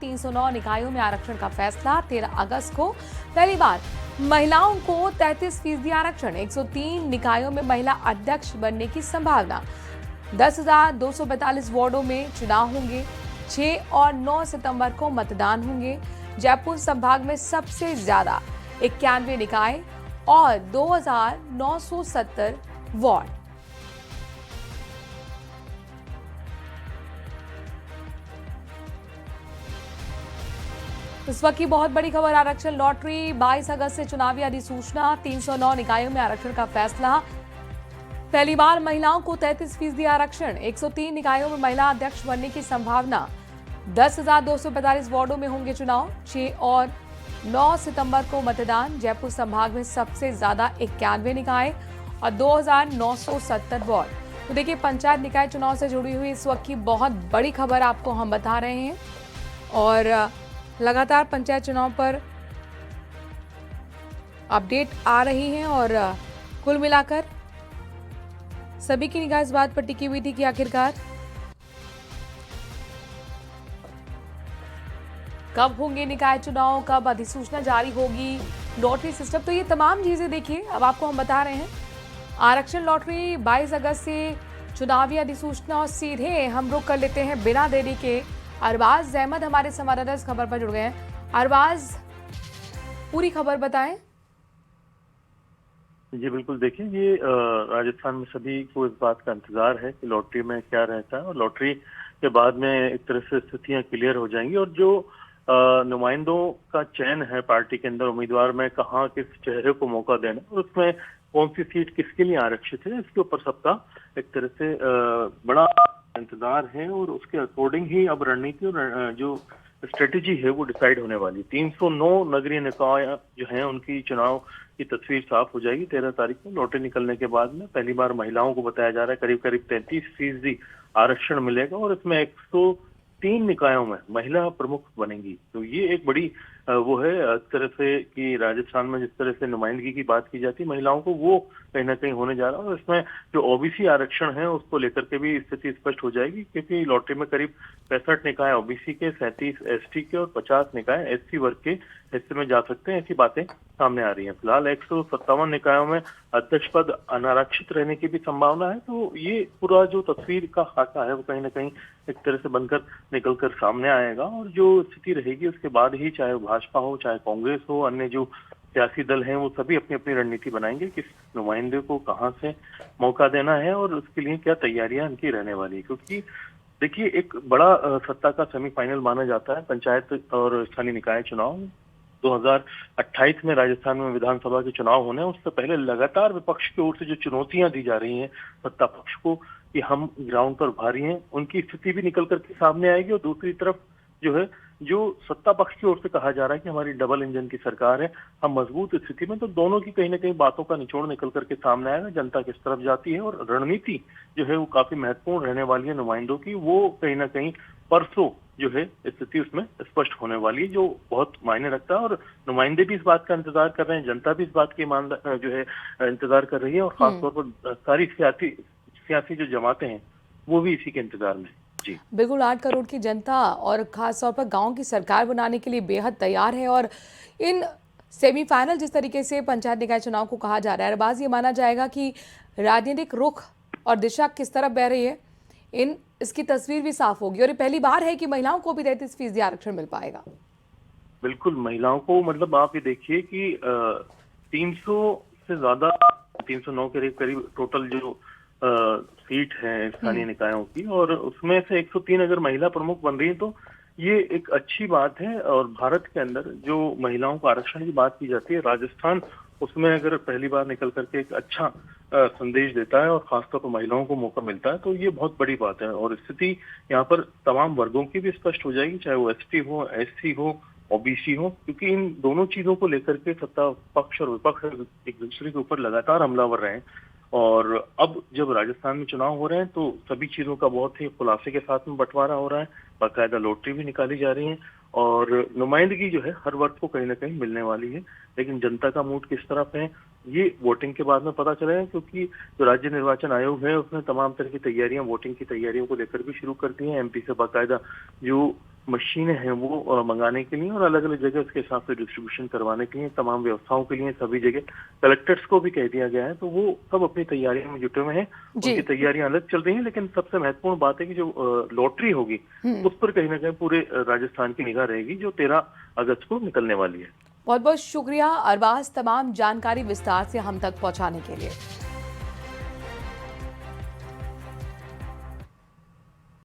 309 निकायों में आरक्षण का फैसला। 13 अगस्त को पहली बार महिलाओं को 33% आरक्षण। 103 निकायों में महिला अध्यक्ष बनने की संभावना। 10,242 वार्डों में चुनाव होंगे। 6 और 9 सितंबर को मतदान होंगे। जयपुर संभाग में सबसे ज्यादा 91 निकाय और 2,970 वार्ड। इस वक्त की बहुत बड़ी खबर, आरक्षण लॉटरी। 22 अगस्त से चुनावी अधिसूचना। 309 निकायों में आरक्षण का फैसला। पहली बार महिलाओं को 33% आरक्षण। 103 निकायों में महिला अध्यक्ष बनने की संभावना। 10,245 वार्डों में होंगे चुनाव। 6 और 9 सितंबर को मतदान। जयपुर संभाग में सबसे ज्यादा 91 निकाय और 2,970 वार्ड। तो देखिए, पंचायत निकाय चुनाव से जुड़ी हुई इस वक्त की बहुत बड़ी खबर आपको हम बता रहे हैं और लगातार पंचायत चुनाव पर अपडेट आ रही हैं और कुल मिलाकर सभी की निगाह इस बात पर टिकी हुई थी कि आखिरकार कब होंगे निकाय चुनाव, कब अधिसूचना जारी होगी, लॉटरी सिस्टम। तो ये तमाम चीजें देखिए अब आपको हम बता रहे हैं। आरक्षण लॉटरी 22 अगस्त से चुनावी अधिसूचना। और सीधे हम रुक कर लेते हैं बिना देरी के। अरबाज अहमद हमारे संवाददाता इस खबर पर जुड़ गए हैं। अरबाज, पूरी खबर बताएं। जी बिल्कुल, देखिए ये राजस्थान में सभी को इस बात का इंतजार है कि लॉटरी में क्या रहता है और लॉटरी के बाद में एक तरह से स्थितियां क्लियर हो जाएंगी और जो नुमाइंदों का चयन है पार्टी के अंदर उम्मीदवार में कहाँ किस चेहरे को मौका देना और उसमें कौन सी सीट किसके लिए आरक्षित है, इसके ऊपर सबका एक तरह से बड़ा इंतजार है और उसके अकॉर्डिंग ही अब रणनीति और जो स्ट्रेटेजी है वो डिसाइड होने वाली। 309 नगरीय निकाय जो हैं उनकी चुनाव की तस्वीर साफ हो जाएगी 13 तारीख को। लॉटरी निकलने के बाद में पहली बार महिलाओं को बताया जा रहा है करीब करीब 33% आरक्षण मिलेगा और इसमें 103 निकायों में महिला प्रमुख बनेंगी। तो ये एक बड़ी वो है इस तरह से कि राजस्थान में जिस तरह से नुमाइंदगी की बात की जाती है महिलाओं को, वो कहीं ना कहीं होने जा रहा है और इसमें जो ओबीसी आरक्षण है उसको लेकर के भी स्थिति स्पष्ट हो जाएगी क्योंकि लॉटरी में करीब 65 निकाय ओबीसी के, 37 एसटी के और 50 निकाय एससी वर्ग के हिस्से में जा सकते हैं। ऐसी बातें सामने आ रही हैं। फिलहाल 157 निकायों में अध्यक्ष पद अनारक्षित रहने की भी संभावना है। तो ये पूरा जो तस्वीर का खाका है वो कहीं ना कहीं एक तरह से बनकर निकलकर सामने आएगा और जो स्थिति रहेगी उसके बाद ही चाहे वो भाजपा हो, चाहे कांग्रेस हो, अन्य जो सियासी दल हैं वो सभी अपनी अपनी रणनीति बनाएंगे किस नुमाइंदे को कहां से मौका देना है और उसके लिए क्या तैयारियां इनकी रहने वाली है। क्योंकि देखिए एक बड़ा सत्ता का सेमीफाइनल माना जाता है पंचायत और स्थानीय निकाय चुनाव। 2028 में राजस्थान में विधानसभा के चुनाव होने हैं, उससे पहले लगातार विपक्ष की ओर से जो चुनौतियां दी जा रही हैं सत्ता पक्ष को कि हम ग्राउंड पर भारी हैं, उनकी स्थिति भी निकल करके सामने आएगी। और दूसरी तरफ जो है जो सत्ता पक्ष की ओर से कहा जा रहा है कि हमारी डबल इंजन की सरकार है, हम मजबूत स्थिति में, तो दोनों की कहीं ना कहीं बातों का निचोड़ निकल करके सामने आएगा। जनता किस तरफ जाती है और रणनीति जो है वो काफी महत्वपूर्ण रहने वाली है नुमाइंदों की, वो कहीं ना कहीं परसों जो है स्थिति उसमें स्पष्ट होने वाली है, जो बहुत मायने रखता है। और नुमाइंदे भी इस बात का इंतजार कर रहे हैं, जनता भी इस बात की जो है इंतजार कर रही है और खासतौर पर सारी सियासी जो जमातें हैं वो भी इसी के इंतजार में। जी बिल्कुल, 8 करोड़ की जनता और खासतौर पर गांव की सरकार बनाने के लिए बेहद तैयार है। और इन सेमीफाइनल जिस तरीके से पंचायत निकाय चुनाव को कहा जा रहा है, अरबाज, ये माना जाएगा कि राजनीतिक रुख और दिशा किस तरफ बह रही है, इसकी तस्वीर भी साफ होगी। और ये पहली बार है कि महिलाओं को भी 33% आरक्षण मिल पाएगा। बिल्कुल, महिलाओं को मतलब आप ये देखिए कि 300 से ज्यादा 309 के करीब टोटल जो सीट है स्थानीय निकायों की और उसमें से 103 अगर महिला प्रमुख बन रही है तो ये एक अच्छी बात है। और भारत के अंदर जो महिलाओं को आरक्षण की बात की जाती है, राजस्थान उसमें अगर पहली बार निकल करके एक अच्छा संदेश देता है और खासतौर पर महिलाओं को मौका मिलता है तो ये बहुत बड़ी बात है। और स्थिति यहाँ पर तमाम वर्गों की भी स्पष्ट हो जाएगी, चाहे वो एसटी हो, एससी हो, ओबीसी हो, क्योंकि इन दोनों चीजों को लेकर के सत्ता पक्ष और विपक्ष एक दूसरे के ऊपर लगातार हमलावर रहे हैं। और अब जब राजस्थान में चुनाव हो रहे हैं तो सभी चीजों का बहुत ही खुलासे के साथ में बंटवारा हो रहा है, बाकायदा लॉटरी भी निकाली जा रही है और नुमाइंदगी जो है हर वर्ग को कहीं ना कहीं मिलने वाली है। लेकिन जनता का मूड किस तरफ है ये वोटिंग के बाद में पता चलेगा, क्योंकि जो राज्य निर्वाचन आयोग है उसने तमाम तरह की तैयारियां, वोटिंग की तैयारियों को लेकर भी शुरू कर दी हैं। एमपी से बाकायदा जो मशीनें हैं वो मंगाने के लिए और अलग अलग जगह उसके हिसाब से डिस्ट्रीब्यूशन करवाने के लिए, तमाम व्यवस्थाओं के लिए सभी जगह कलेक्टर्स को भी कह दिया गया है। तो वो सब अपनी तैयारियों में जुटे हुए हैं। जी। उनकी तैयारियां अलग चल रही हैं, लेकिन सबसे महत्वपूर्ण बात है कि जो लॉटरी होगी उस पर कहीं ना कहीं पूरे राजस्थान की निगाह रहेगी, जो 13 अगस्त को निकलने वाली है। बहुत बहुत शुक्रिया अरबाज, तमाम जानकारी विस्तार से हम तक पहुंचाने के लिए।